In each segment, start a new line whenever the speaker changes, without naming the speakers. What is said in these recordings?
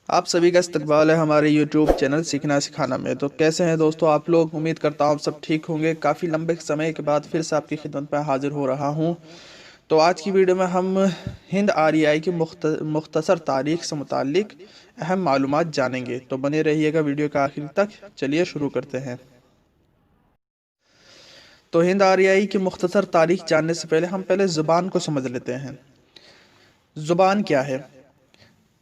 آپ سبھی کا استقبال ہے ہمارے یوٹیوب چینل سیکھنا سکھانا میں۔ تو کیسے ہیں دوستو آپ لوگ؟ امید کرتا ہوں سب ٹھیک ہوں گے۔ کافی لمبے سمے کے بعد پھر سے آپ کی خدمت میں حاضر ہو رہا ہوں۔ تو آج کی ویڈیو میں ہم ہند آریائی کی مختصر تاریخ سے متعلق اہم معلومات جانیں گے۔ تو بنے رہیے گا ویڈیو کا آخر تک۔ چلیے شروع کرتے ہیں۔ تو ہند آریائی کی مختصر تاریخ جاننے سے پہلے زبان کو سمجھ لیتے ہیں۔ زبان کیا ہے؟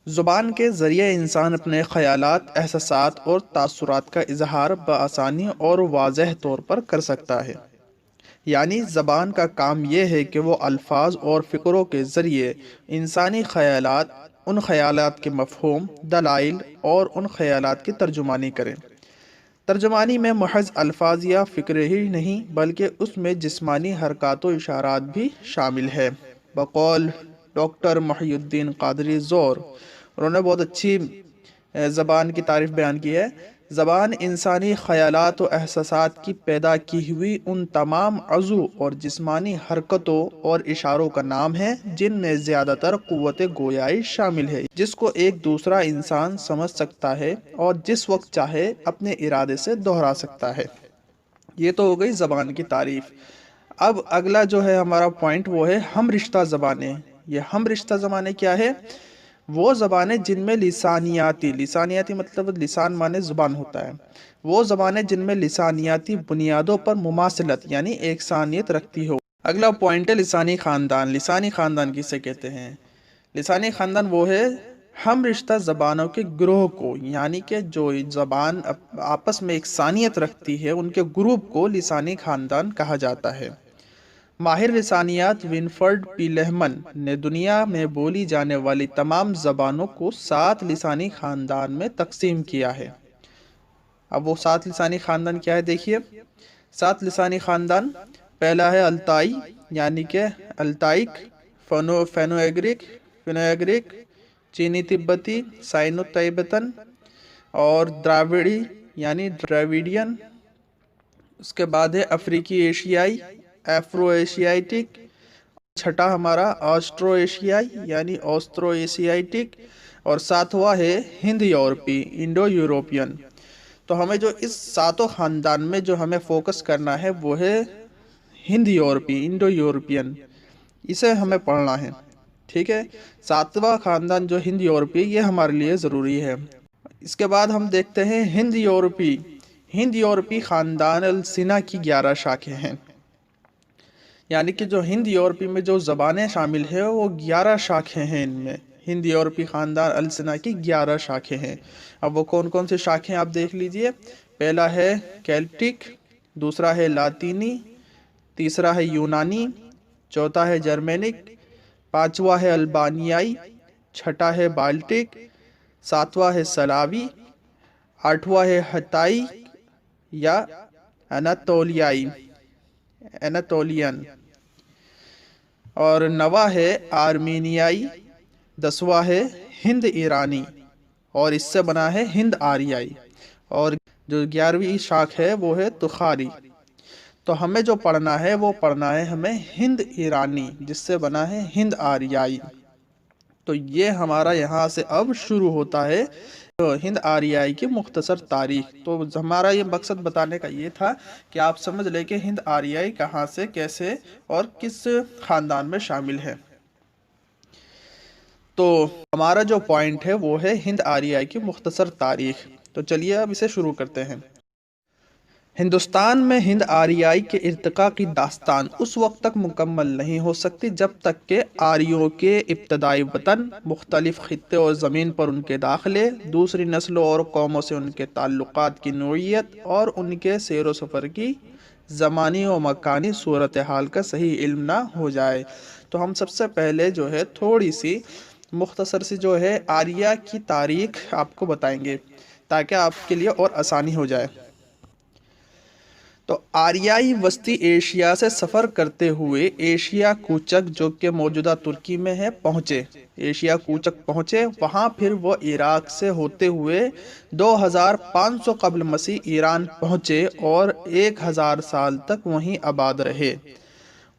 زبان کے ذریعے انسان اپنے خیالات، احساسات اور تاثرات کا اظہار بآسانی اور واضح طور پر کر سکتا ہے۔ یعنی زبان کا کام یہ ہے کہ وہ الفاظ اور فکروں کے ذریعے انسانی خیالات، ان خیالات کے مفہوم، دلائل اور ان خیالات کی ترجمانی کرے۔ ترجمانی میں محض الفاظ یا فکرے ہی نہیں بلکہ اس میں جسمانی حرکات و اشارات بھی شامل ہے۔ بقول ڈاکٹر محی الدین قادری زور، انہوں نے بہت اچھی زبان کی تعریف بیان کی ہے۔ زبان انسانی خیالات و احساسات کی پیدا کی ہوئی ان تمام عضو اور جسمانی حرکتوں اور اشاروں کا نام ہے جن میں زیادہ تر قوت گویائی شامل ہے، جس کو ایک دوسرا انسان سمجھ سکتا ہے اور جس وقت چاہے اپنے ارادے سے دہرا سکتا ہے۔ یہ تو ہو گئی زبان کی تعریف۔ اب اگلا جو ہے ہمارا پوائنٹ وہ ہے ہم رشتہ زبانیں۔ یہ ہم رشتہ زبانیں کیا ہے؟ وہ زبانیں جن میں لسانیاتی مطلب لسان مانے زبان ہوتا ہے، وہ زبانیں جن میں لسانیاتی بنیادوں پر مماثلت یعنی ایکسانیت رکھتی ہو۔ اگلا پوائنٹ ہے لسانی خاندان۔ لسانی خاندان کسے کہتے ہیں؟ لسانی خاندان وہ ہے ہم رشتہ زبانوں کے گروہ کو، یعنی کہ جو زبان آپس میں ایکسانیت رکھتی ہے ان کے گروپ کو لسانی خاندان کہا جاتا ہے۔ ماہر لسانیات ونفرڈ پی لہمن نے دنیا میں بولی جانے والی تمام زبانوں کو 7 لسانی خاندان میں تقسیم کیا ہے۔ اب وہ 7 لسانی خاندان کیا ہے دیکھیے۔ 7 لسانی خاندان، پہلا ہے التائی یعنی کہ التائک، فینو-ایگرک، چینی تبتی، سائنو تائبتن اور دراوڑی یعنی ڈراویڈین۔ اس کے بعد ہے افریقی ایشیائی، ایفرو ایشیاٹک۔ چھٹا ہمارا آسٹرو ایشیائی یعنی آسٹرو ایشیاٹک، اور ساتواں ہے ہند یورپی، انڈو یوروپین۔ تو ہمیں جو اس 7 خاندان میں جو ہمیں فوکس کرنا ہے وہ ہے ہند یورپی، انڈو یورپین، اسے ہمیں پڑھنا ہے، ٹھیک ہے۔ 7واں خاندان جو ہند یورپی، یہ ہمارے لیے ضروری ہے۔ اس کے بعد ہم دیکھتے ہیں ہند یورپی۔ ہند یورپی خاندان السنہ کی 11 شاخیں ہیں، یعنی کہ جو ہند یورپی میں جو زبانیں شامل ہیں وہ 11 شاخیں ہیں ان میں۔ ہند یورپی خاندان السنہ کی 11 شاخیں ہیں۔ اب وہ کون کون سے شاخیں آپ دیکھ لیجئے۔ پہلا ہے کیلٹک، دوسرا ہے لاطینی، تیسرا ہے یونانی، چوتھا ہے جرمینک، پانچواں ہے البانیائی، چھٹا ہے بالٹک، ساتواں ہے سلاوی، آٹھواں ہے ہتائی یا اناتولین، اور نواں ہے آرمینیائی، 10واں ہے ہند ایرانی، اور اس سے بنا ہے ہند آریائی، اور جو 11ویں شاخ ہے وہ ہے تخاری۔ تو ہمیں جو پڑھنا ہے وہ پڑھنا ہے ہمیں ہند ایرانی، جس سے بنا ہے ہند آریائی۔ تو یہ ہمارا یہاں سے اب شروع ہوتا ہے ہند آریائی کی مختصر تاریخ۔ تو ہمارا یہ مقصد بتانے کا یہ تھا کہ آپ سمجھ لیں کہ ہند آریائی کہاں سے، کیسے اور کس خاندان میں شامل ہے۔ تو ہمارا جو پوائنٹ ہے وہ ہے ہند آریائی کی مختصر تاریخ۔ تو چلیے اب اسے شروع کرتے ہیں۔ ہندوستان میں ہند آریائی کے ارتقاء کی داستان اس وقت تک مکمل نہیں ہو سکتی جب تک کہ آریوں کے ابتدائی وطن، مختلف خطے اور زمین پر ان کے داخلے، دوسری نسلوں اور قوموں سے ان کے تعلقات کی نوعیت اور ان کے سیر و سفر کی زمانی و مکانی صورتحال کا صحیح علم نہ ہو جائے۔ تو ہم سب سے پہلے جو ہے تھوڑی سی مختصر سی جو ہے آریہ کی تاریخ آپ کو بتائیں گے تاکہ آپ کے لیے اور آسانی ہو جائے۔ تو آریائی وسطی ایشیا سے سفر کرتے ہوئے ایشیا کوچک جو کہ موجودہ ترکی میں ہے پہنچے۔ ایشیا کوچک پہنچے، وہاں پھر وہ عراق سے ہوتے ہوئے 2500 قبل مسیح ایران پہنچے اور 1000 سال تک وہیں آباد رہے۔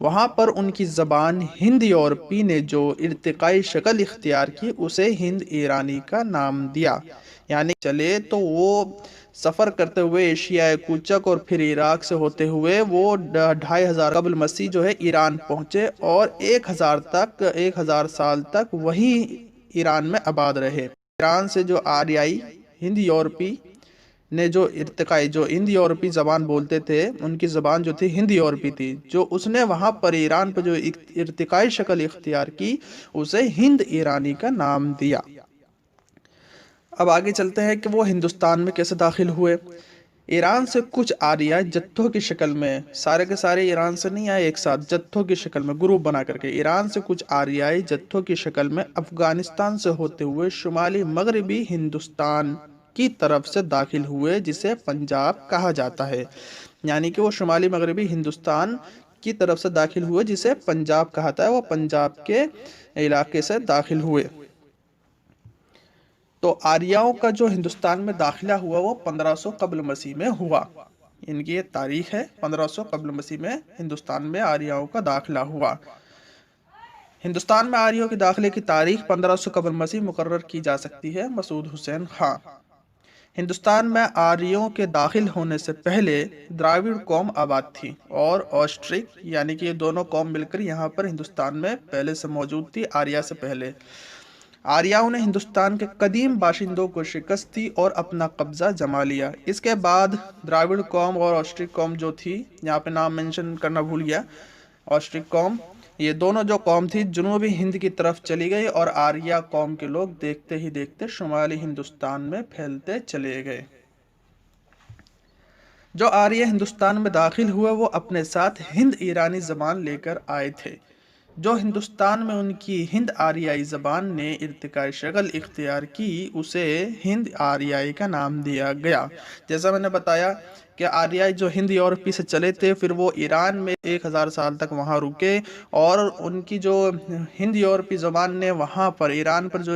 وہاں پر ان کی زبان ہند یورپی نے جو ارتقائی شکل اختیار کی اسے ہند ایرانی کا نام دیا۔ یعنی چلے تو وہ سفر کرتے ہوئے ایشیائے کوچک اور پھر عراق سے ہوتے ہوئے وہ 2500 قبل مسیح جو ہے ایران پہنچے اور 1000 سال تک وہی ایران میں آباد رہے۔ ایران سے جو آریائی ہند یورپی نے جو ارتقائی جو ہند یورپی زبان بولتے تھے ان کی زبان جو تھی ہند یورپی تھی، جو اس نے وہاں پر ایران پر جو ارتقائی شکل اختیار کی اسے ہند ایرانی کا نام دیا۔ اب آگے چلتے ہیں کہ وہ ہندوستان میں کیسے داخل ہوئے۔ ایران سے کچھ آریائی جتھوں کی شکل میں، سارے کے سارے ایران سے نہیں آئے ایک ساتھ، جتھوں کی شکل میں گروپ بنا کر کے ایران سے کچھ آریائی جتھوں کی شکل میں افغانستان سے ہوتے ہوئے شمالی مغربی ہندوستان کی طرف سے داخل ہوئے جسے پنجاب کہا جاتا ہے۔ یعنی کہ وہ شمالی مغربی ہندوستان کی طرف سے داخل ہوئے جسے پنجاب کہتا ہے، وہ پنجاب کے علاقے سے داخل ہوئے۔ تو آریاؤں کا جو ہندوستان میں داخلہ ہوا وہ 1500 قبل مسیح میں ہوا۔ ان کی یہ تاریخ ہے، 1500 قبل مسیح میں ہندوستان میں آریاؤں کا داخلہ ہوا۔ ہندوستان میں آریوں کے داخلے کی تاریخ 1500 قبل مسیح مقرر کی جا سکتی ہے۔ مسعود حسین خان۔ ہندوستان میں آریوں کے داخل ہونے سے پہلے دراوڑ قوم آباد تھی اور آسٹرک، یعنی کہ یہ دونوں قوم مل کر یہاں پر ہندوستان میں پہلے سے موجود تھی آریا سے پہلے۔ آریاؤں نے ہندوستان کے قدیم باشندوں کو شکست دی اور اپنا قبضہ جما لیا۔ اس کے بعد دراوڑ قوم اور آسٹرک قوم جو تھی، یہاں پہ نام منشن کرنا بھول گیا، آسٹرک قوم، یہ دونوں جو قوم تھی جنوبی ہند کی طرف چلی گئی اور آریا قوم کے لوگ دیکھتے ہی دیکھتے شمالی ہندوستان میں پھیلتے چلے گئے۔ جو آریہ ہندوستان میں داخل ہوئے وہ اپنے ساتھ ہند ایرانی زبان لے کر آئے تھے۔ جو ہندوستان میں ان کی ہند آریائی زبان نے ارتقائی شکل اختیار کی اسے ہند آریائی کا نام دیا گیا۔ جیسا میں نے بتایا کہ آریائی جو ہند یورپی سے چلے تھے پھر وہ ایران میں 1000 سال تک وہاں رکے اور ان کی جو ہند یورپی زبان نے وہاں پر ایران پر جو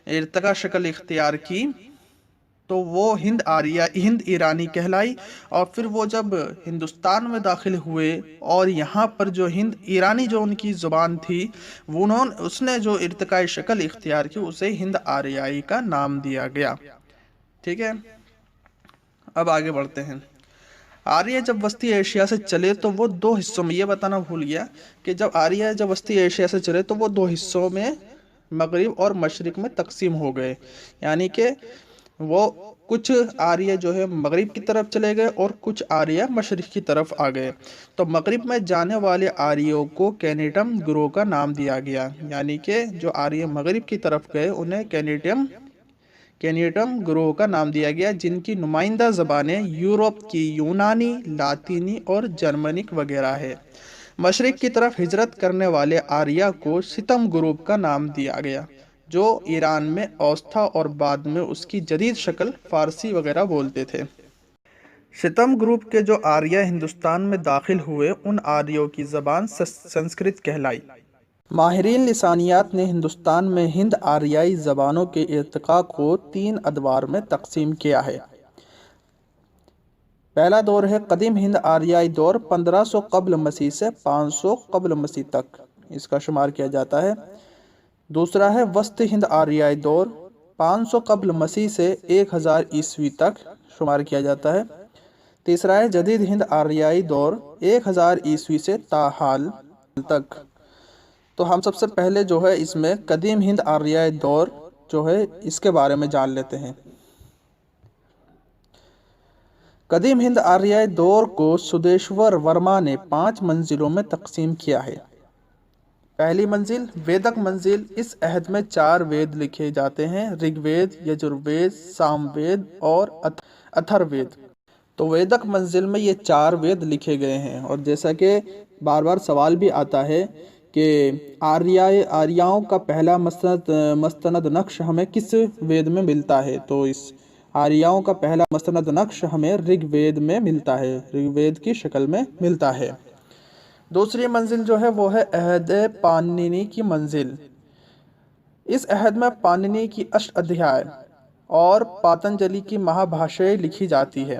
ارتقا شکل اختیار کی تو وہ ہند ایرانی کہلائی، اور پھر وہ جب ہندوستان میں داخل ہوئے اور یہاں پر جو ہند ایرانی جو ان کی زبان تھی اس نے جو ارتقائی شکل اختیار کی اسے ہند آریائی کا نام دیا گیا۔ ٹھیک ہے، اب آگے بڑھتے ہیں۔ آریہ جب وسطی ایشیا سے چلے تو وہ دو حصوں میں، یہ بتانا بھول گیا کہ جب وسطی ایشیا سے چلے تو وہ دو حصوں میں مغرب اور مشرق میں تقسیم ہو گئے۔ یعنی کہ وہ کچھ آریہ جو ہے مغرب کی طرف چلے گئے اور کچھ آریہ مشرق کی طرف آ گئے۔ تو مغرب میں جانے والے آریوں کو کینیٹم گروہ کا نام دیا گیا، یعنی کہ جو آریہ مغرب کی طرف گئے انہیں کینیٹم گروہ کا نام دیا گیا، جن کی نمائندہ زبانیں یورپ کی یونانی، لاطینی اور جرمنک وغیرہ ہے۔ مشرق کی طرف ہجرت کرنے والے آریہ کو ستم گروپ کا نام دیا گیا، جو ایران میں اوستھا اور بعد میں اس کی جدید شکل فارسی وغیرہ بولتے تھے۔ ستم گروپ کے جو آریہ ہندوستان میں داخل ہوئے ان آریوں کی زبان سنسکرت کہلائی۔ ماہرین لسانیات نے ہندوستان میں ہند آریائی زبانوں کے ارتقاء کو 3 ادوار میں تقسیم کیا ہے۔ پہلا دور ہے قدیم ہند آریائی دور، 1500 قبل مسیح سے 500 قبل مسیح تک اس کا شمار کیا جاتا ہے۔ دوسرا ہے وسط ہند آریائی دور، 500 قبل مسیح سے 1000 عیسوی تک شمار کیا جاتا ہے۔ تیسرا ہے جدید ہند آریائی دور، 1000 عیسوی سے تاحال تک۔ تو ہم سب سے پہلے جو ہے اس میں قدیم ہند آریائی دور جو ہے اس کے بارے میں جان لیتے ہیں۔ قدیم ہند آریائی دور کو سدیشور ورما نے 5 منزلوں میں تقسیم کیا ہے۔ پہلی منزل ویدک منزل، اس عہد میں 4 وید لکھے جاتے ہیں، رگ وید، یجر وید، سام وید اور اتھر وید۔ تو ویدک منزل میں یہ 4 وید لکھے گئے ہیں، اور جیسا کہ بار بار سوال بھی آتا ہے کہ آریاؤں کا پہلا مستند نقش ہمیں کس وید میں ملتا ہے، تو اس آریاؤں کا پہلا مستند نقش ہمیں رگ وید میں ملتا ہے، رگ وید کی شکل میں ملتا ہے۔ دوسری منزل جو ہے وہ ہے عہد پاننی کی منزل۔ اس عہد میں پاننی کی اشٹ ادھیائے اور پاتنجلی کی مہا بھاشے لکھی جاتی ہے۔